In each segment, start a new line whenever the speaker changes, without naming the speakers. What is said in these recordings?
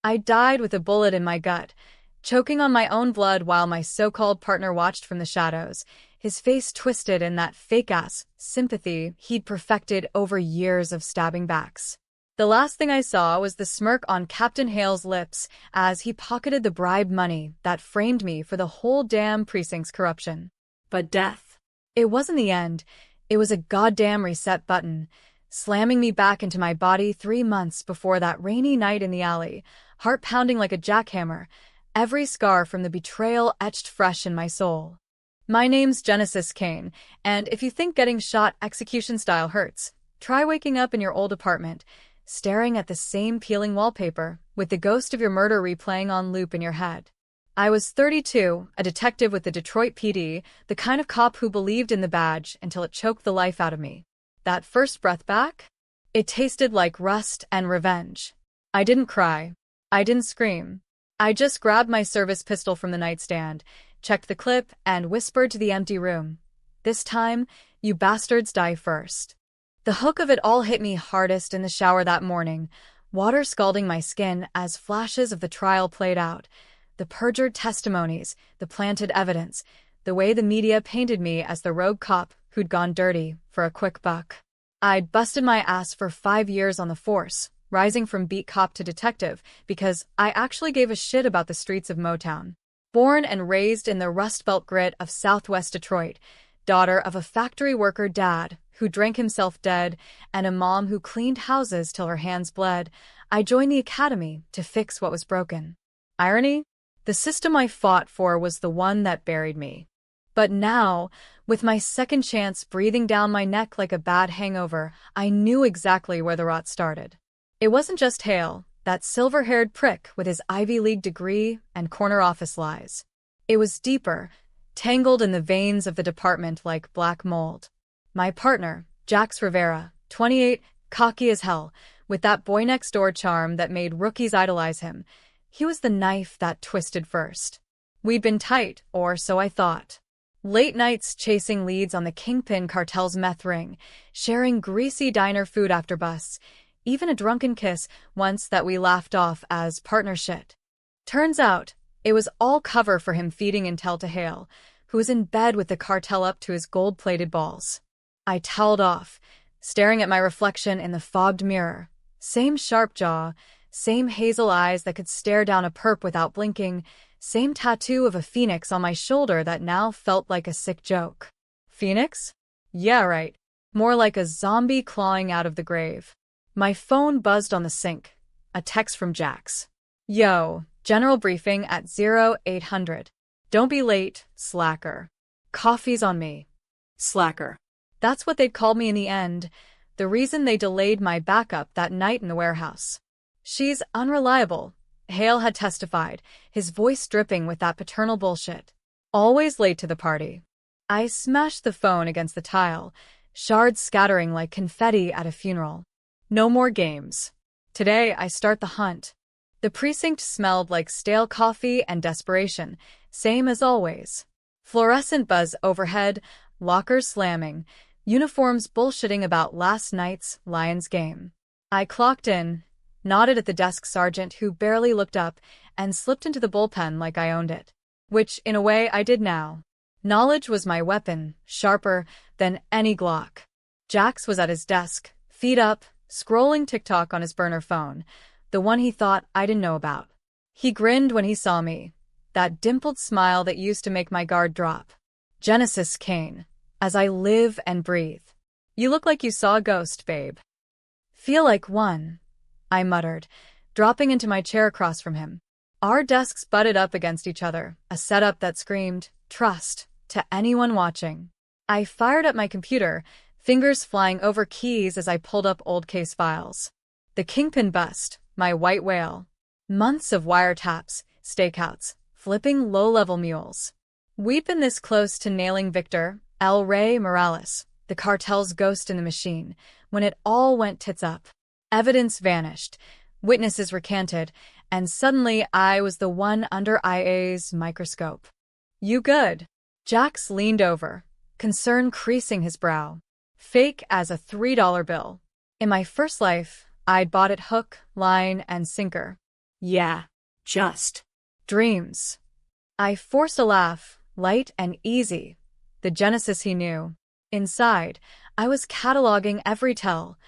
I died with a bullet in my gut, choking on my own blood while my so-called partner watched from the shadows, his face twisted in that fake-ass sympathy he'd perfected over years of stabbing backs. The last thing I saw was the smirk on Captain Hale's lips as he pocketed the bribe money that framed me for the whole damn precinct's corruption. But death. It wasn't the end. It was a goddamn reset button, slamming me back into my body 3 months before that rainy night in the alley, heart pounding like a jackhammer, every scar from the betrayal etched fresh in my soul. My name's Genesis Kane, and if you think getting shot execution style hurts, try waking up in your old apartment, staring at the same peeling wallpaper, with the ghost of your murder replaying on loop in your head. I was 32, a detective with the Detroit PD, the kind of cop who believed in the badge until it choked the life out of me. That first breath back? It tasted like rust and revenge. I didn't cry. I didn't scream. I just grabbed my service pistol from the nightstand, checked the clip, and whispered to the empty room, "This time, you bastards die first." The hook of it all hit me hardest in the shower that morning, water scalding my skin as flashes of the trial played out. The perjured testimonies, the planted evidence, the way the media painted me as the rogue cop who'd gone dirty for a quick buck. I'd busted my ass for 5 years on the force, rising from beat cop to detective, because I actually gave a shit about the streets of Motown. Born and raised in the Rust Belt grit of Southwest Detroit, daughter of a factory worker dad who drank himself dead and a mom who cleaned houses till her hands bled, I joined the academy to fix what was broken. Irony? The system I fought for was the one that buried me. But now, with my second chance breathing down my neck like a bad hangover, I knew exactly where the rot started. It wasn't just Hale, that silver-haired prick with his Ivy League degree and corner office lies. It was deeper, tangled in the veins of the department like black mold. My partner, Jax Rivera, 28, cocky as hell, with that boy-next-door charm that made rookies idolize him. He was the knife that twisted first. We'd been tight, or so I thought. Late nights chasing leads on the Kingpin cartel's meth ring, sharing greasy diner food after busts, even a drunken kiss once that we laughed off as partner shit. Turns out, it was all cover for him feeding intel to Hale, who was in bed with the cartel up to his gold-plated balls. I toweled off, staring at my reflection in the fogged mirror. Same sharp jaw, same hazel eyes that could stare down a perp without blinking, same tattoo of a phoenix on my shoulder that now felt like a sick joke. Phoenix? Yeah, right. More like a zombie clawing out of the grave. My phone buzzed on the sink. A text from Jax. "Yo, general briefing at 0800. Don't be late, slacker. Coffee's on me." Slacker. That's what they'd called me in the end, the reason they delayed my backup that night in the warehouse. "She's unreliable," Hale had testified, his voice dripping with that paternal bullshit. "Always late to the party." I smashed the phone against the tile, shards scattering like confetti at a funeral. No more games. Today I start the hunt. The precinct smelled like stale coffee and desperation, same as always. Fluorescent buzz overhead, lockers slamming, uniforms bullshitting about last night's Lions game. I clocked in, nodded at the desk sergeant who barely looked up, and slipped into the bullpen like I owned it. Which, in a way, I did now. Knowledge was my weapon, sharper than any Glock. Jax was at his desk, feet up, scrolling TikTok on his burner phone, the one he thought I didn't know about. He grinned when he saw me, that dimpled smile that used to make my guard drop. "Genesis Kane, as I live and breathe. You look like you saw a ghost, babe." "Feel like one," I muttered, dropping into my chair across from him. Our desks butted up against each other, a setup that screamed, "Trust," to anyone watching. I fired up my computer, fingers flying over keys as I pulled up old case files. The Kingpin bust, my white whale. Months of wiretaps, stakeouts, flipping low-level mules. We'd been this close to nailing Victor, El Rey Morales, the cartel's ghost in the machine, when it all went tits up. Evidence vanished, witnesses recanted, and suddenly I was the one under IA's microscope. "You good?" Jax leaned over, concern creasing his brow. Fake as a $3 bill. In my first life, I'd bought it hook, line, and sinker.
Yeah, just.
Dreams. I forced a laugh, light and easy. The Genesis he knew. Inside, I was cataloging every tell.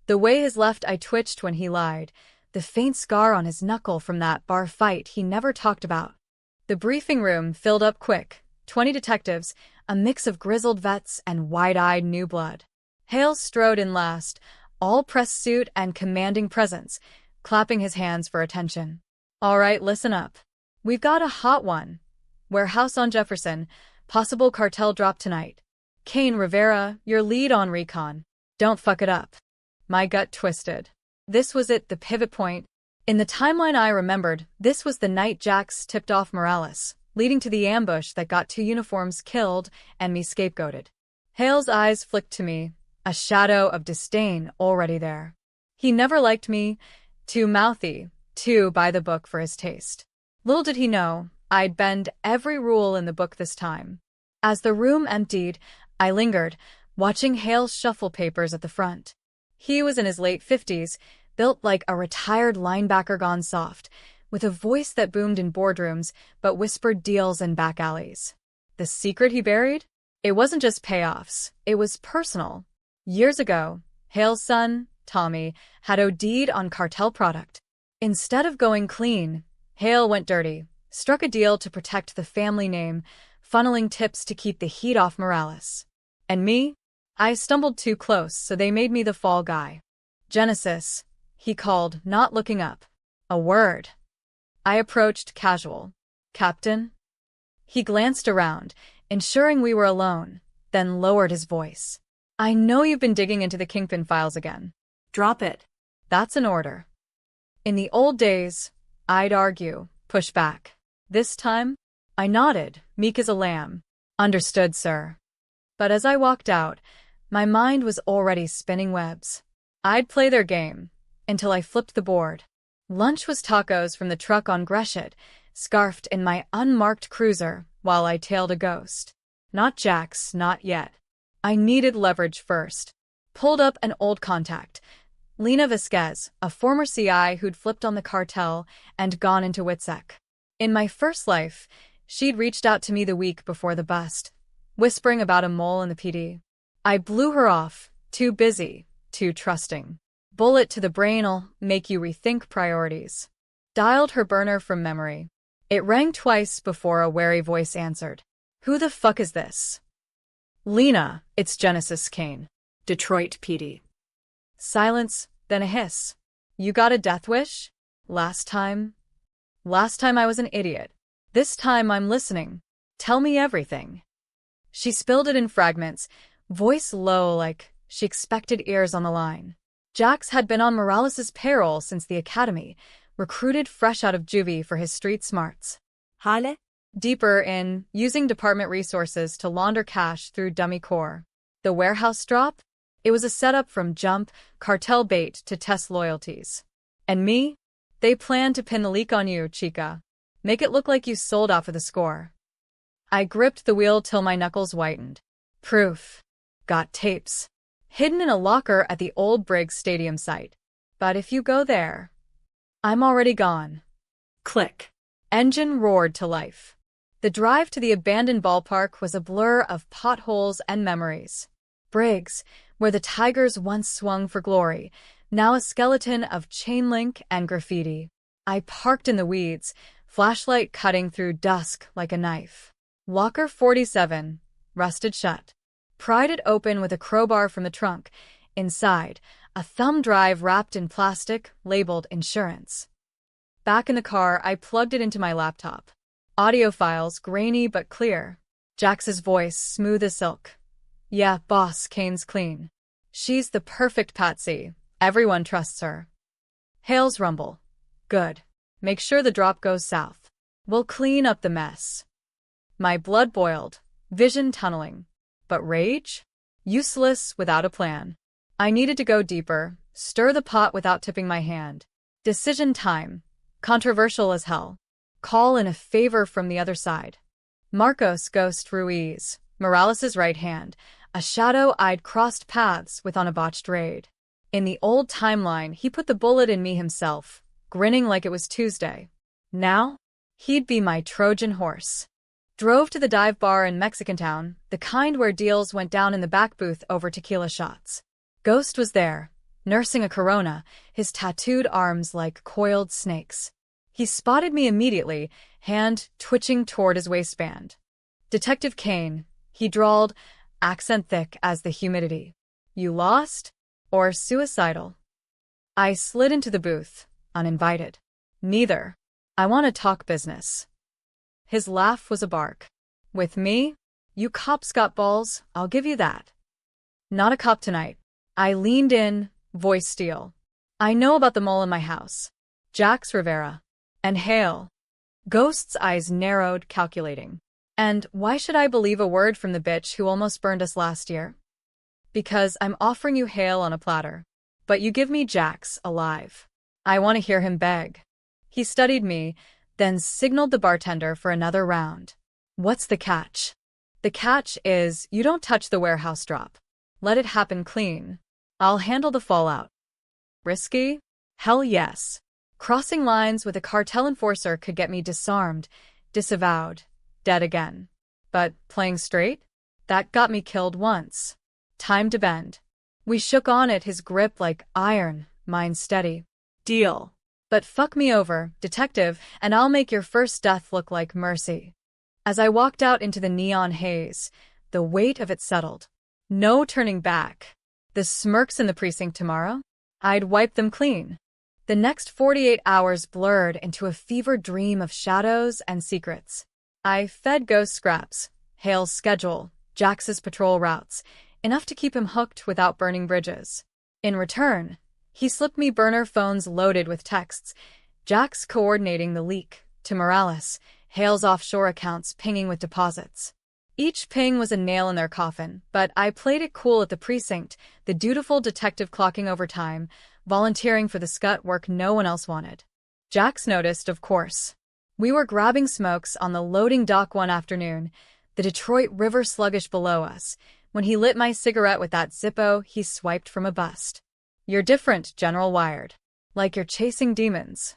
The way his left eye twitched when he lied. The faint scar on his knuckle from that bar fight he never talked about. The briefing room filled up quick. 20 detectives, a mix of grizzled vets and wide-eyed new blood. Hale strode in last, all press suit and commanding presence, clapping his hands for attention. All right, listen up. We've got a hot one. Warehouse on Jefferson. Possible cartel drop tonight. Kane Rivera, your lead on recon. Don't fuck it up. My gut twisted. This was it, the pivot point. In the timeline I remembered, this was the night Jax tipped off Morales, leading to the ambush that got 2 uniforms killed and me scapegoated. Hale's eyes flicked to me, a shadow of disdain already there. He never liked me, too mouthy, too by the book for his taste. Little did he know, I'd bend every rule in the book this time. As the room emptied, I lingered, watching Hale shuffle papers at the front. He was in his late 50s, built like a retired linebacker gone soft, with a voice that boomed in boardrooms but whispered deals in back alleys. The secret he buried? It wasn't just payoffs, it was personal. Years ago, Hale's son, Tommy, had OD'd on cartel product. Instead of going clean, Hale went dirty, struck a deal to protect the family name, funneling tips to keep the heat off Morales. And me? I stumbled too close, so they made me the fall guy. Genesis, he called, not looking up. A word. I approached casual. Captain? He glanced around, ensuring we were alone, then lowered his voice. I know you've been digging into the Kingpin files again.
Drop it.
That's an order. In the old days, I'd argue, push back. This time, I nodded, meek as a lamb. Understood, sir. But as I walked out, my mind was already spinning webs. I'd play their game, until I flipped the board. Lunch was tacos from the truck on Gresham, scarfed in my unmarked cruiser, while I tailed a ghost. Not Jax, not yet. I needed leverage first. Pulled up an old contact. Lena Vasquez, a former CI who'd flipped on the cartel and gone into WITSEC. In my first life, she'd reached out to me the week before the bust, whispering about a mole in the PD. I blew her off, too busy, too trusting. Bullet to the brain'll make you rethink priorities. Dialed her burner from memory. It rang twice before a wary voice answered. Who the fuck is this? Lena, it's Genesis Kane.
Detroit PD.
Silence, then a hiss. You got a death wish? Last time I was an idiot. This time I'm listening. Tell me everything. She spilled it in fragments, voice low like she expected ears on the line. Jax had been on Morales' payroll since the academy, recruited fresh out of juvie for his street smarts.
Hale?
Deeper in, using department resources to launder cash through dummy core. The warehouse drop? It was a setup from jump, cartel bait to test loyalties. And me? They planned to pin the leak on you, chica. Make it look like you sold out for the score. I gripped the wheel till my knuckles whitened. Proof. Got tapes. Hidden in a locker at the old Briggs Stadium site. But if you go there, I'm already gone.
Click.
Engine roared to life. The drive to the abandoned ballpark was a blur of potholes and memories. Briggs, where the Tigers once swung for glory, now a skeleton of chain link and graffiti. I parked in the weeds, flashlight cutting through dusk like a knife. Locker 47, rusted shut. Pried it open with a crowbar from the trunk. Inside, a thumb drive wrapped in plastic, labeled insurance. Back in the car, I plugged it into my laptop. Audio files, grainy but clear. Jax's voice, smooth as silk. Yeah, boss, Kane's clean. She's the perfect patsy. Everyone trusts her. Hale's rumble. Good. Make sure the drop goes south. We'll clean up the mess. My blood boiled, vision tunneling. But rage? Useless without a plan. I needed to go deeper, stir the pot without tipping my hand. Decision time. Controversial as hell. Call in a favor from the other side. Marcos Ghost Ruiz, Morales' right hand, a shadow I'd crossed paths with on a botched raid. In the old timeline, he put the bullet in me himself, grinning like it was Tuesday. Now, he'd be my Trojan horse. Drove to the dive bar in Mexican Town, the kind where deals went down in the back booth over tequila shots. Ghost was there, nursing a Corona, his tattooed arms like coiled snakes. He spotted me immediately, hand twitching toward his waistband. "Detective Kane," he drawled, accent thick as the humidity. "You lost? Or suicidal?" I slid into the booth, uninvited. "Neither. I want to talk business." His laugh was a bark. "With me? You cops got balls, I'll give you that." "Not a cop tonight." I leaned in, voice steel. "I know about the mole in my house. Jax Rivera. And Hale." Ghost's eyes narrowed, calculating. "And why should I believe a word from the bitch who almost burned us last year?" "Because I'm offering you Hale on a platter. But you give me Jax alive. I want to hear him beg." He studied me, then signaled the bartender for another round. "What's the catch?" "The catch is you don't touch the warehouse drop. Let it happen clean. I'll handle the fallout." Risky? Hell yes. Crossing lines with a cartel enforcer could get me disarmed, disavowed, dead again. But playing straight? That got me killed once. Time to bend. We shook on it, his grip like iron, mine steady. "Deal. But fuck me over, detective, and I'll make your first death look like mercy." As I walked out into the neon haze, the weight of it settled. No turning back. The Smirks in the precinct tomorrow? I'd wipe them clean. The next 48 hours blurred into a fevered dream of shadows and secrets. I fed Ghost scraps, Hale's schedule, Jax's patrol routes, enough to keep him hooked without burning bridges. In return, he slipped me burner phones loaded with texts, Jax coordinating the leak, to Morales, Hale's offshore accounts pinging with deposits. Each ping was a nail in their coffin, but I played it cool at the precinct, the dutiful detective clocking overtime, volunteering for the scut work no one else wanted. Jax noticed, of course. We were grabbing smokes on the loading dock one afternoon, the Detroit River sluggish below us, when he lit my cigarette with that Zippo he swiped from a bust. "You're different, General Wired. Like you're chasing demons."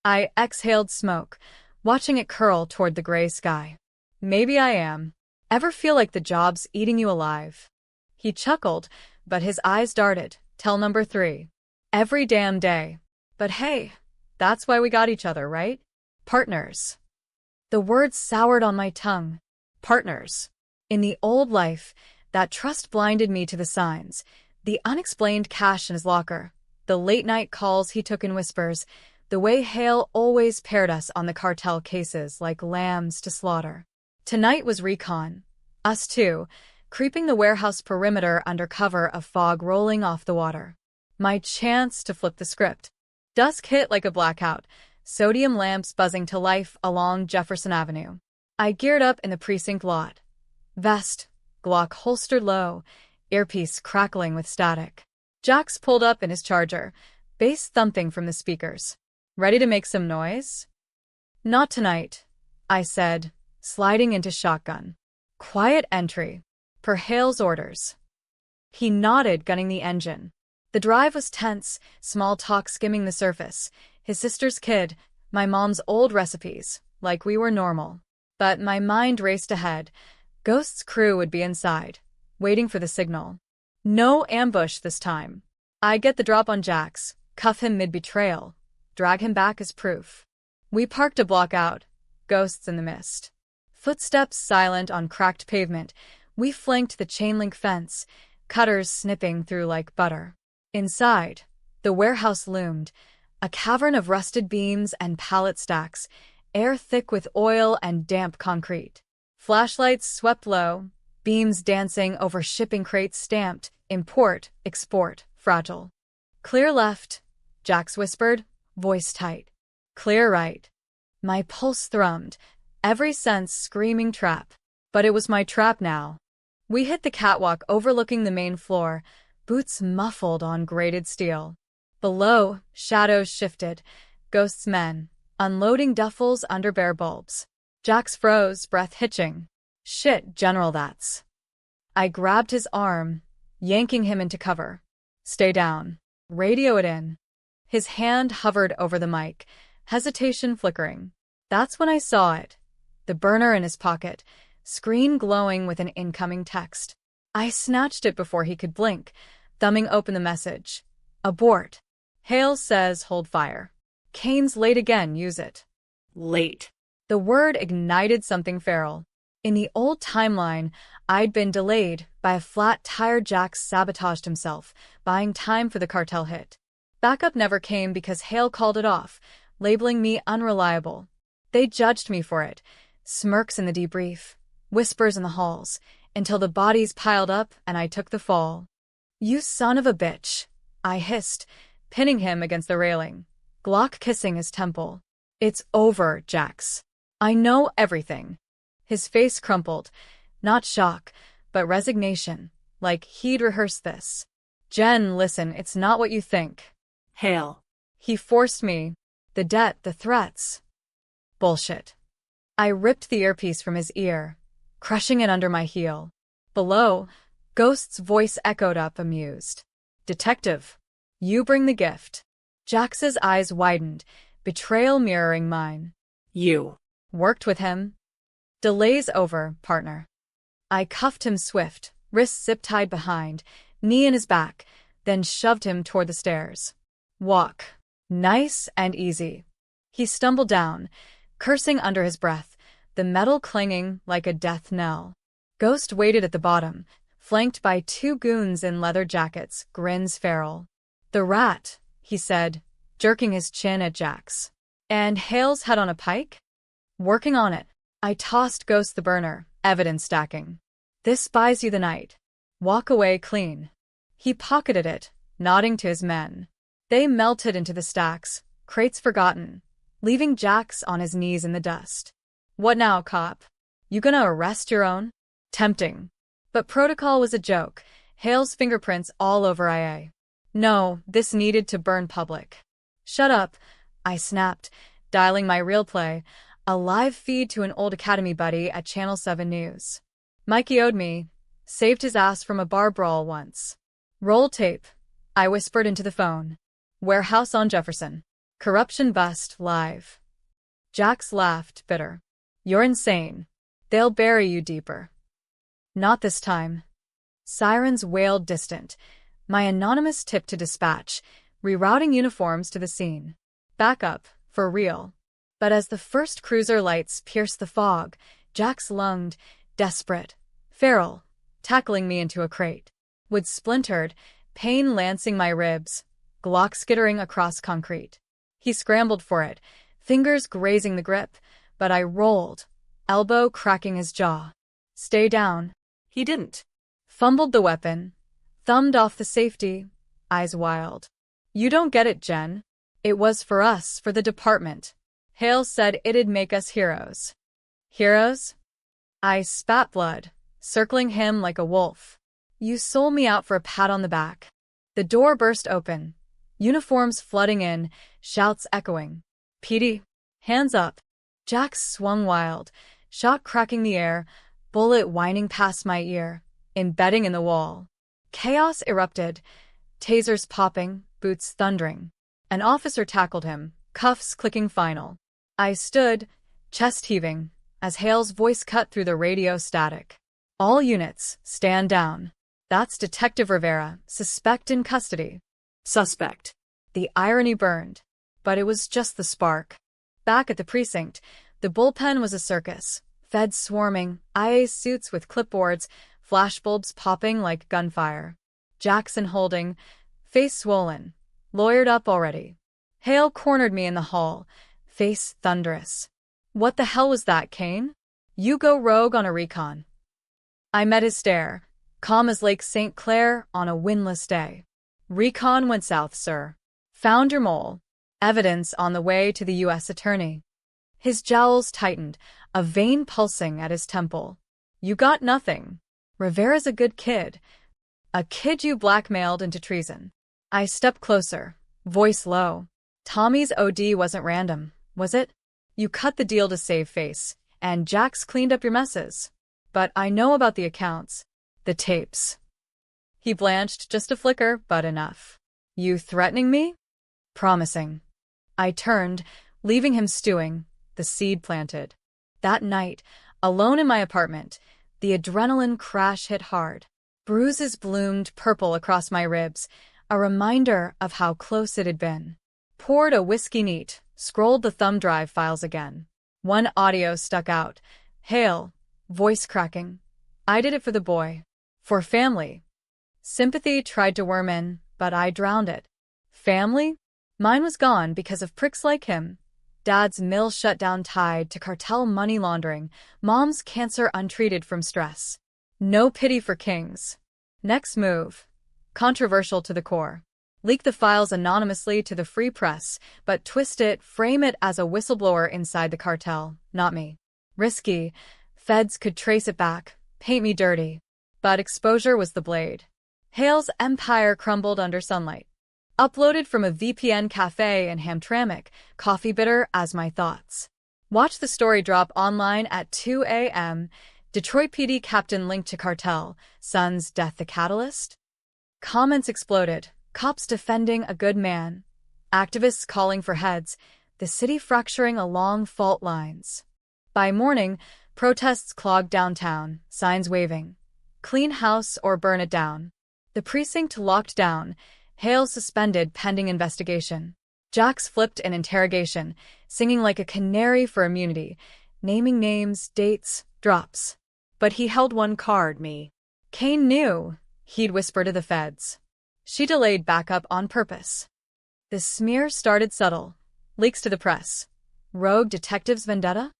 I exhaled smoke, watching it curl toward the gray sky. "Maybe I am. Ever feel like the job's eating you alive?" He chuckled, but his eyes darted. "Tell number 3. Every damn day. But hey, that's why we got each other, right? Partners." The words soured on my tongue. Partners. In the old life, that trust blinded me to the signs, the unexplained cash in his locker, the late-night calls he took in whispers, the way Hale always paired us on the cartel cases like lambs to slaughter. Tonight was recon. Us two, creeping the warehouse perimeter under cover of fog rolling off the water. My chance to flip the script. Dusk hit like a blackout, sodium lamps buzzing to life along Jefferson Avenue. I geared up in the precinct lot. Vest, Glock holstered low, earpiece crackling with static. Jax pulled up in his Charger, bass thumping from the speakers. "Ready to make some noise?" "Not tonight," I said, sliding into shotgun. Quiet entry. Per Hale's orders. He nodded, gunning the engine. The drive was tense, small talk skimming the surface. His sister's kid, my mom's old recipes, like we were normal. But my mind raced ahead. Ghost's crew would be inside, waiting for the signal. No ambush this time. I get the drop on Jax, cuff him mid-betrayal, drag him back as proof. We parked a block out, ghosts in the mist. Footsteps silent on cracked pavement, we flanked the chain-link fence, cutters snipping through like butter. Inside, the warehouse loomed, a cavern of rusted beams and pallet stacks, air thick with oil and damp concrete. Flashlights swept low, beams dancing over shipping crates stamped, import, export, fragile. "Clear left," Jax whispered, voice tight. "Clear right." My pulse thrummed, every sense screaming trap. But it was my trap now. We hit the catwalk overlooking the main floor, boots muffled on grated steel. Below, shadows shifted, Ghost's men, unloading duffels under bare bulbs. Jax froze, breath hitching. "Shit, General, that's." I grabbed his arm, yanking him into cover. "Stay down. Radio it in." His hand hovered over the mic, hesitation flickering. That's when I saw it. The burner in his pocket, screen glowing with an incoming text. I snatched it before he could blink, thumbing open the message. Abort. Hale says hold fire. Kane's late again, use it.
Late.
The word ignited something feral. In the old timeline, I'd been delayed by a flat tire. Jax sabotaged himself, buying time for the cartel hit. Backup never came because Hale called it off, labeling me unreliable. They judged me for it. Smirks in the debrief, whispers in the halls, until the bodies piled up and I took the fall. You son of a bitch, I hissed, pinning him against the railing. Glock kissing his temple. It's over, Jax. I know everything. His face crumpled, not shock, but resignation, like he'd rehearsed this. Jen, listen, it's not what you think.
Hale.
He forced me. The debt, the threats. Bullshit. I ripped the earpiece from his ear, crushing it under my heel. Below, Ghost's voice echoed up, amused. Detective, you bring the gift. Jax's eyes widened, betrayal mirroring mine.
You.
Worked with him. Delay's over, partner. I cuffed him swift, wrists zip-tied behind, knee in his back, then shoved him toward the stairs. Walk. Nice and easy. He stumbled down, cursing under his breath, the metal clanging like a death knell. Ghost waited at the bottom, flanked by two goons in leather jackets, grins feral. The rat, he said, jerking his chin at Jax. And Hale's head on a pike? Working on it. I tossed Ghost the burner, evidence stacking. This buys you the night. Walk away clean. He pocketed it, nodding to his men. They melted into the stacks, crates forgotten, leaving Jax on his knees in the dust. What now, cop? You gonna arrest your own? Tempting. But protocol was a joke. Hale's fingerprints all over IA. No, this needed to burn public. Shut up, I snapped, dialing my real play, a live feed to an old Academy buddy at Channel 7 News. Mikey owed me. Saved his ass from a bar brawl once. Roll tape, I whispered into the phone. Warehouse on Jefferson. Corruption bust, live. Jax laughed, bitter. You're insane. They'll bury you deeper. Not this time. Sirens wailed distant. My anonymous tip to dispatch, rerouting uniforms to the scene. Backup, for real. But as the first cruiser lights pierced the fog, Jax lunged, desperate, feral, tackling me into a crate. Wood splintered, pain lancing my ribs, Glock skittering across concrete. He scrambled for it, fingers grazing the grip, but I rolled, elbow cracking his jaw. Stay down.
He didn't.
Fumbled the weapon, thumbed off the safety, eyes wild. You don't get it, Jen. It was for us, for the department. Hale said it'd make us heroes. Heroes? I spat blood, circling him like a wolf. You sold me out for a pat on the back. The door burst open, uniforms flooding in, shouts echoing. PD, hands up. Jax swung wild, shot cracking the air, bullet whining past my ear, embedding in the wall. Chaos erupted, tasers popping, boots thundering. An officer tackled him, cuffs clicking final. I stood, chest heaving, as Hale's voice cut through the radio static. All units, stand down. That's Detective Rivera, suspect in custody.
Suspect.
The irony burned, but it was just the spark. Back at the precinct, the bullpen was a circus. Feds swarming, IA suits with clipboards, flashbulbs popping like gunfire. Jackson holding, face swollen, lawyered up already. Hale cornered me in the hall, face thunderous. What the hell was that, Kane? You go rogue on a recon. I met his stare, calm as Lake St. Clair on a windless day. Recon went south, sir. Found your mole. Evidence on the way to the U.S. attorney. His jowls tightened, a vein pulsing at his temple. You got nothing. Rivera's a good kid. A kid you blackmailed into treason. I stepped closer, voice low. Tommy's OD wasn't random, was it? You cut the deal to save face, and Jax cleaned up your messes. But I know about the accounts. The tapes. He blanched just a flicker, but enough. You threatening me? Promising. I turned, leaving him stewing, the seed planted. That night, alone in my apartment, the adrenaline crash hit hard. Bruises bloomed purple across my ribs, a reminder of how close it had been. Poured a whiskey neat, scrolled the thumb drive files again. One audio stuck out. Hail, voice cracking. I did it for the boy. For family. Sympathy tried to worm in, but I drowned it. Family? Mine was gone because of pricks like him. Dad's mill shutdown tied to cartel money laundering, mom's cancer untreated from stress. No pity for kings. Next move. Controversial to the core. Leak the files anonymously to the free press, but twist it, frame it as a whistleblower inside the cartel, not me. Risky. Feds could trace it back, paint me dirty. But exposure was the blade. Hale's empire crumbled under sunlight. Uploaded from a VPN cafe in Hamtramck, coffee bitter as my thoughts. Watch the story drop online at 2 a.m. Detroit PD captain linked to cartel, son's death the catalyst? Comments exploded, cops defending a good man, activists calling for heads, the city fracturing along fault lines. By morning, protests clogged downtown, signs waving. Clean house or burn it down. The precinct locked down, Hale suspended pending investigation. Jax flipped an interrogation, singing like a canary for immunity, naming names, dates, drops. But he held one card, me. Kane knew, he'd whisper to the feds. She delayed backup on purpose. The smear started subtle. Leaks to the press. Rogue detectives vendetta?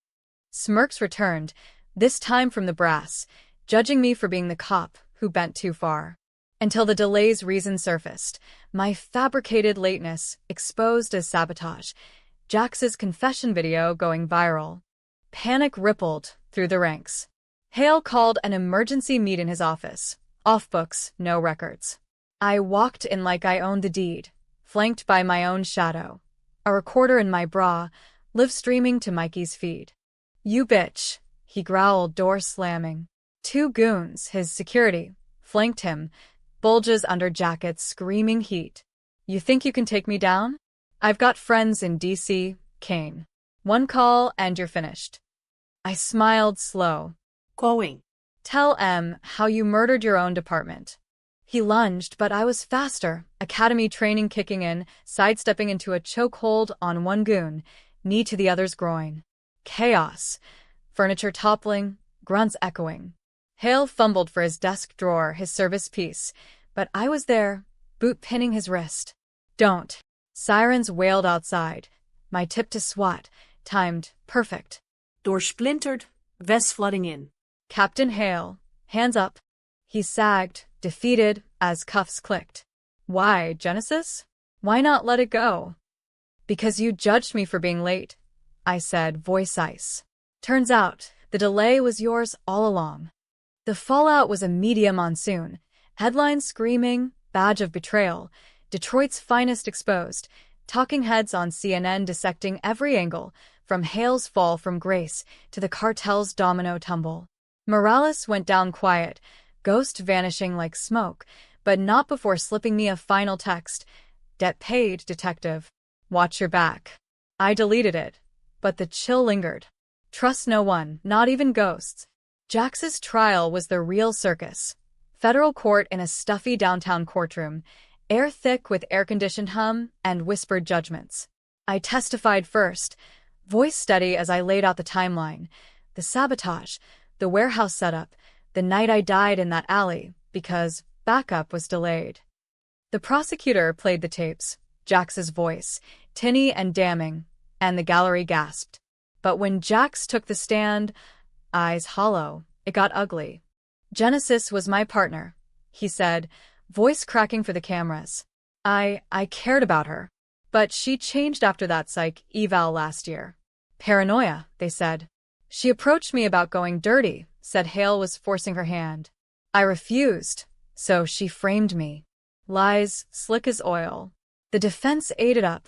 Smirks returned, this time from the brass, judging me for being the cop who bent too far. Until the delay's reason surfaced, my fabricated lateness exposed as sabotage, Jax's confession video going viral. Panic rippled through the ranks. Hale called an emergency meet in his office. Off books, no records. I walked in like I owned the deed, flanked by my own shadow. A recorder in my bra, live streaming to Mikey's feed. You bitch, he growled, door slamming. Two goons, his security, flanked him, bulges under jackets, screaming heat. You think you can take me down? I've got friends in D.C., Kane. One call and you're finished. I smiled slow.
Going.
Tell M how you murdered your own department. He lunged, but I was faster, academy training kicking in, sidestepping into a chokehold on one goon, knee to the other's groin. Chaos. Furniture toppling, grunts echoing. Hale fumbled for his desk drawer, his service piece, but I was there, boot pinning his wrist. Don't. Sirens wailed outside. My tip to SWAT, timed, perfect.
Door splintered, vests flooding in.
Captain Hale, hands up. He sagged, defeated, as cuffs clicked. Why, Genesis? Why not let it go? Because you judged me for being late, I said, voice ice. Turns out, the delay was yours all along. The fallout was a media monsoon. Headlines screaming, badge of betrayal, Detroit's finest exposed, talking heads on CNN dissecting every angle, from Hale's fall from grace to the cartel's domino tumble. Morales went down quiet, ghost vanishing like smoke, but not before slipping me a final text. Debt paid, detective. Watch your back. I deleted it, but the chill lingered. Trust no one, not even ghosts. Jax's trial was the real circus. Federal court in a stuffy downtown courtroom, air thick with air-conditioned hum and whispered judgments. I testified first, voice steady as I laid out the timeline. The sabotage, the warehouse setup, the night I died in that alley, because backup was delayed. The prosecutor played the tapes, Jax's voice, tinny and damning, and the gallery gasped. But when Jax took the stand, eyes hollow, it got ugly. Genesis was my partner, he said, voice cracking for the cameras. I cared about her. But she changed after that psych eval last year. Paranoia, they said. She approached me about going dirty, said Hale was forcing her hand. I refused, so she framed me. Lies, slick as oil. The defense ate it up,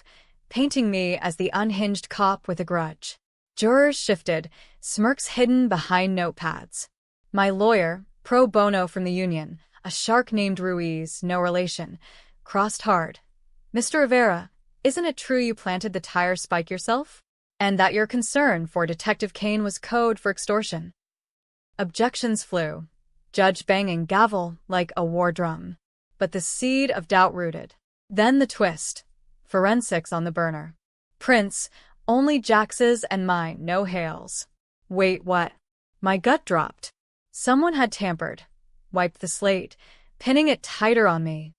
painting me as the unhinged cop with a grudge. Jurors shifted, smirks hidden behind notepads. My lawyer, pro bono from the union, a shark named Ruiz, no relation, crossed hard. Mr. Rivera, Isn't it true you planted the tire spike yourself? And that your concern for Detective Kane was code for extortion? Objections flew, judge banging gavel like a war drum. But the seed of doubt rooted. Then the twist. Forensics on the burner. Prints, only Jax's and mine, no Hale's. Wait, what? My gut dropped. Someone had tampered. Wiped the slate, pinning it tighter on me.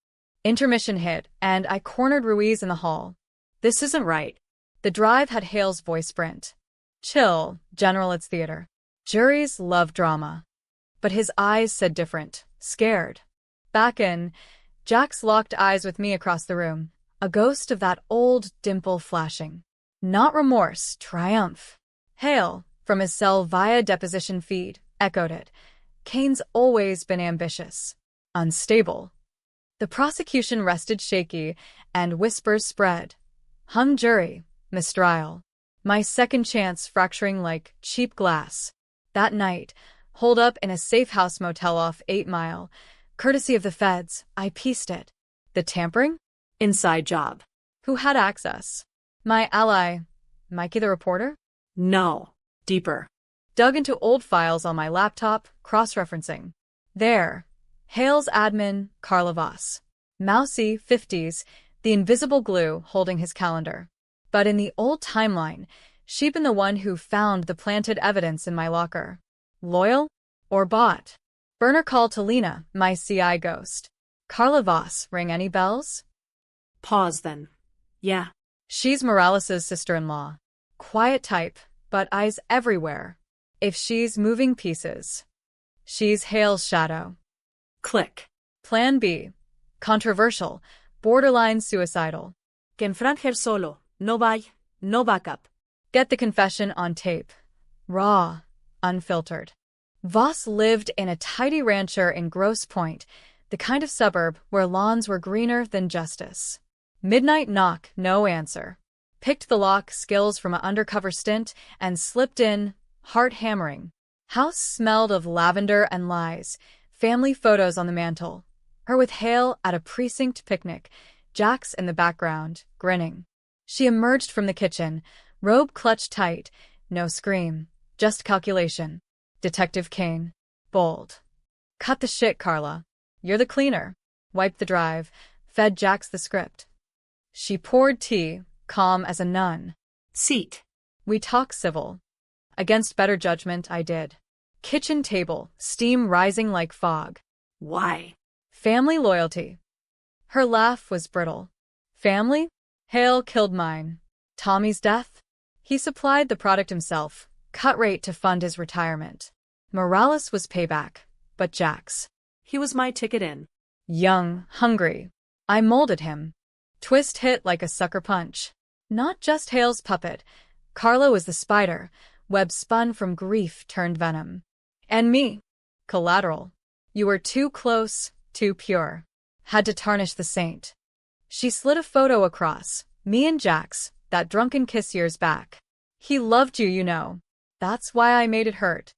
Intermission hit, and I cornered Ruiz in the hall.
This isn't right.
The drive had Hale's voice sprint. Chill, General, it's theater. Juries love drama. But his eyes said different, scared. Back in, Jax locked eyes with me across the room, a ghost of that old dimple flashing. Not remorse, triumph. Hale, from his cell via deposition feed, echoed it. Kane's always been ambitious. Unstable. The prosecution rested shaky, and whispers spread. Hung jury, mistrial. My second chance fracturing like cheap glass. That night, holed up in a safe house motel off 8 Mile, courtesy of the feds, I pieced it. The tampering?
Inside job.
Who had access? My ally, Mikey the reporter?
No. Deeper.
Dug into old files on my laptop, cross-referencing. There. Hale's admin, Carla Voss. Mousy, 50s, the invisible glue holding his calendar. But in the old timeline, she'd been the one who found the planted evidence in my locker. Loyal? Or bought? Burner call to Lena, my CI ghost. Carla Voss, ring any bells?
Pause then. Yeah.
She's Morales' sister-in-law. Quiet type, but eyes everywhere. If she's moving pieces. She's Hale's shadow.
Click.
Plan B. Controversial, borderline suicidal.
Que enfranger solo. No vaya. No backup.
Get the confession on tape. Raw. Unfiltered. Voss lived in a tidy rancher in Grosse Pointe, the kind of suburb where lawns were greener than justice. Midnight knock, no answer. Picked the lock, skills from an undercover stint, and slipped in, heart hammering. House smelled of lavender and lies. Family photos on the mantel. Her with Hale at a precinct picnic. Jax in the background, grinning. She emerged from the kitchen, robe clutched tight. No scream, just calculation. Detective Kane. Bold. Cut the shit, Carla. You're the cleaner. Wiped the drive. Fed Jax the script. She poured tea, calm as a nun.
Seat.
We talk civil. Against better judgment, I did. Kitchen table, steam rising like fog.
Why?
Family loyalty. Her laugh was brittle. Family? Hale killed mine. Tommy's death? He supplied the product himself, cut rate to fund his retirement. Morales was payback, but Jax.
He was my ticket in.
Young, hungry. I molded him. Twist hit like a sucker punch. Not just Hale's puppet. Carla was the spider, web spun from grief turned venom. And me. Collateral. You were too close, too pure. Had to tarnish the saint. She slid a photo across, me and Jax, that drunken kiss years back. He loved you, you know. That's why I made it hurt.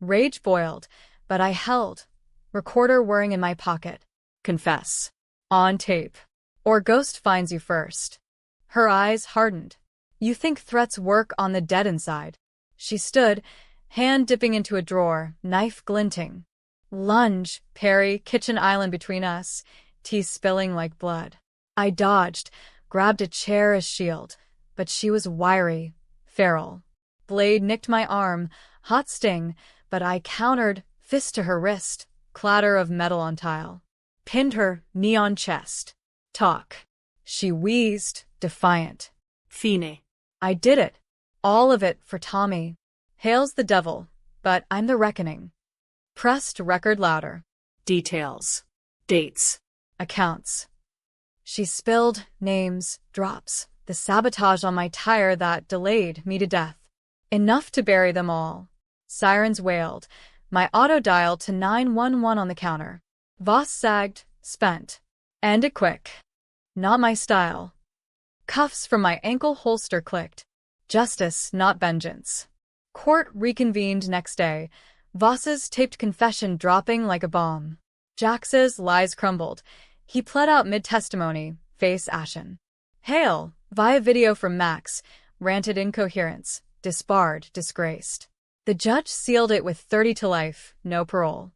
Rage boiled, but I held. Recorder whirring in my pocket. Confess. On tape. Or ghost finds you first. Her eyes hardened. You think threats work on the dead inside. She stood, hand dipping into a drawer, knife glinting. Lunge, parry, kitchen island between us, tea spilling like blood. I dodged, grabbed a chair as shield, but she was wiry, feral. Blade nicked my arm, hot sting, but I countered, fist to her wrist, clatter of metal on tile. Pinned her, knee on chest. Talk. She wheezed, defiant.
Fine.
I did it. All of it for Tommy. Hale's the devil, but I'm the reckoning. Pressed record louder.
Details. Dates.
Accounts. She spilled names, drops, the sabotage on my tire that delayed me to death. Enough to bury them all. Sirens wailed. My auto dialed to 911 on the counter. Voss sagged, spent. End it quick. Not my style. Cuffs from my ankle holster clicked. Justice, not vengeance. Court reconvened next day. Voss's taped confession dropping like a bomb. Jax's lies crumbled. He pled out mid-testimony, face ashen. Hale, Via video from Max, ranted incoherence, disbarred, disgraced. The judge sealed it with 30 to life, no parole.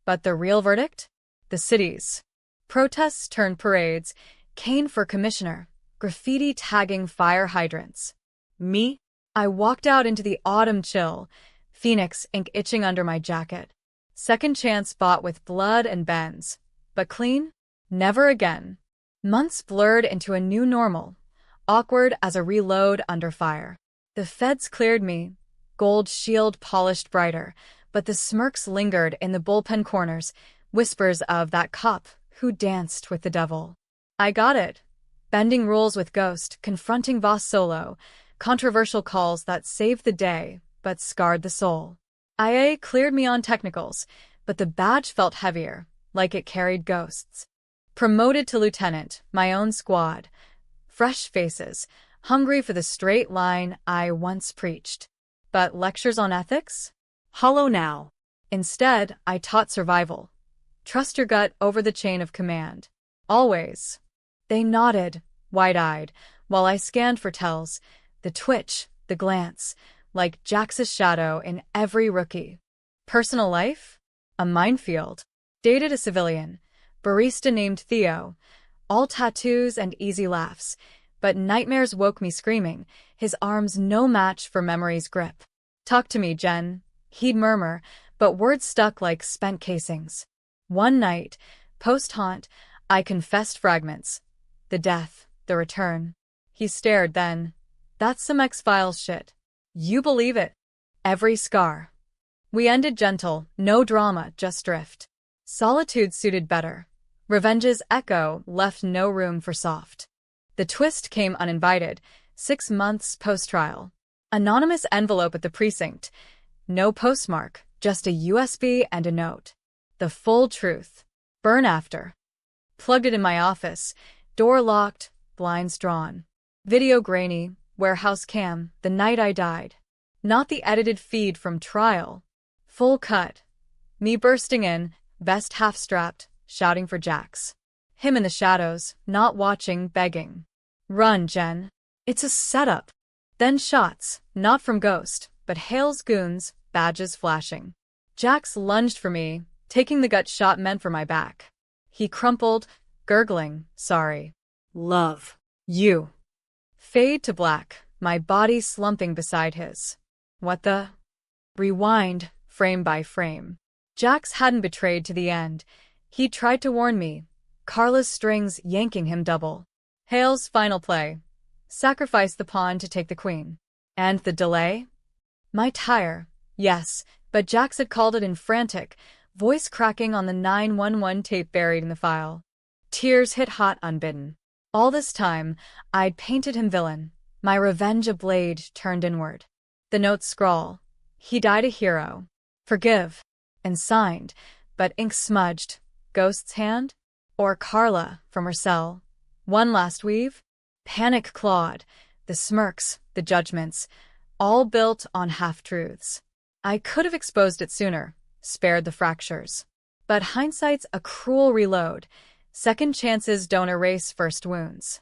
But the real verdict? The cities. Protests turned parades, cane for commissioner, graffiti tagging fire hydrants. Me? I walked out into the autumn chill, Phoenix ink itching under my jacket. Second chance bought with blood and bends. But clean? Never again. Months blurred into a new normal, awkward as a reload under fire. The feds cleared me, gold shield polished brighter, but the smirks lingered in the bullpen corners, whispers of that cop who danced with the devil. I got it. Bending rules with Ghost, confronting Voss solo, controversial calls that saved the day but scarred the soul. IA cleared me on technicals, but the badge felt heavier, like it carried ghosts. Promoted to lieutenant, my own squad. Fresh faces, hungry for the straight line I once preached. But lectures on ethics?
Hollow now.
Instead, I taught survival. Trust your gut over the chain of command. Always. They nodded, wide-eyed, while I scanned for tells, the twitch, the glance, like Jax's shadow in every rookie. Personal life? A minefield. Dated a civilian, barista named Theo, all tattoos and easy laughs, but nightmares woke me screaming, his arms no match for memory's grip. Talk to me, Jen, he'd murmur, but words stuck like spent casings. One night, post-haunt, I confessed fragments. The death, the return. He stared then. That's some X-Files shit. You believe it. Every scar. We ended gentle, no drama, just drift. Solitude suited better. Revenge's echo left no room for soft. The twist came uninvited, 6 months post-trial. Anonymous envelope at the precinct. No postmark, just a USB and a note. The full truth. Burn after. Plugged it in my office. Door locked, blinds drawn. Video grainy, warehouse cam, the night I died. Not the edited feed from trial. Full cut. Me bursting in, vest half-strapped, shouting for Jax. Him in the shadows, not watching, begging. Run, Jen. It's a setup. Then shots, not from Ghost, but Hale's goons, badges flashing. Jax lunged for me, taking the gut shot meant for my back. He crumpled, gurgling, sorry.
Love.
You. Fade to black, my body slumping beside his. What the? Rewind, frame by frame. Jax hadn't betrayed to the end. He tried to warn me. Carla's strings yanking him double. Hale's final play. Sacrifice the pawn to take the queen. And the delay? My tire. Yes, but Jax had called it in frantic, voice cracking on the 911 tape buried in the file. Tears hit hot unbidden. All this time, I'd painted him villain, my revenge a blade turned inward. The notes scrawl. He died a hero. Forgive. And signed, but ink smudged. Ghost's hand? Or Carla, from her cell. One last weave? Panic clawed. The smirks, the judgments, all built on half-truths. I could have exposed it sooner, spared the fractures. But hindsight's a cruel reload. Second chances don't erase first wounds.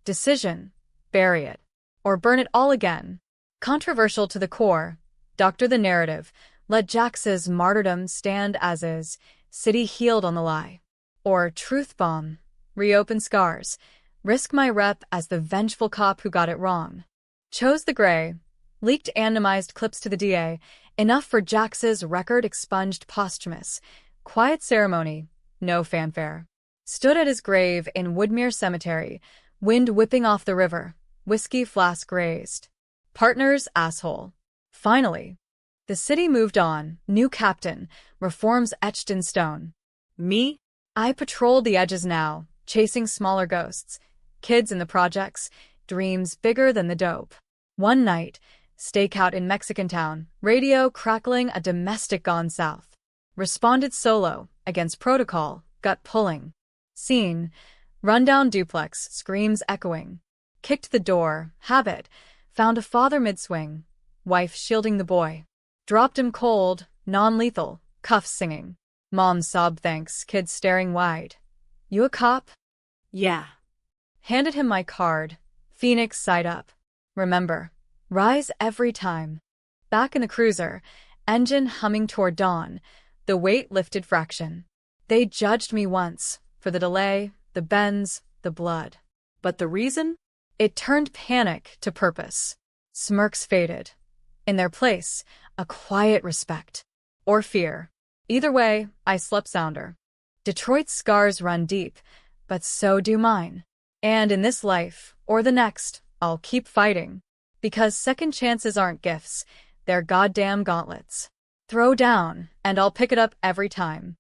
Decision, bury it. Or burn it all again. Controversial to the core. Doctor the narrative. Let Jax's martyrdom stand as is. City healed on the lie. Or truth bomb. Reopen scars. Risk my rep as the vengeful cop who got it wrong. Chose the gray. Leaked anonymized clips to the DA. Enough for Jax's record expunged posthumous. Quiet ceremony. No fanfare. Stood at his grave in Woodmere Cemetery. Wind whipping off the river. Whiskey flask raised. Partners asshole. Finally. The city moved on. New captain. Reforms etched in stone. Me? I patrolled the edges now, chasing smaller ghosts. Kids in the projects. Dreams bigger than the dope. One night, stakeout in Mexican town. Radio crackling a domestic gone south. Responded solo, against protocol, gut pulling. Scene. Rundown duplex, screams echoing. Kicked the door, habit. Found a father mid-swing. Wife shielding the boy. Dropped him cold, non-lethal, cuffs singing. Mom sobbed thanks, kids staring wide. You a cop?
Yeah.
Handed him my card. Phoenix side up. Remember, rise every time. Back in the cruiser, engine humming toward dawn, the weight lifted fraction. They judged me once for the delay, the bends, the blood.
But the reason?
It turned panic to purpose. Smirks faded. In their place, a quiet respect. Or fear. Either way, I slept sounder. Detroit's scars run deep, but so do mine. And in this life, or the next, I'll keep fighting. Because second chances aren't gifts, they're goddamn gauntlets. Throw down, and I'll pick it up every time.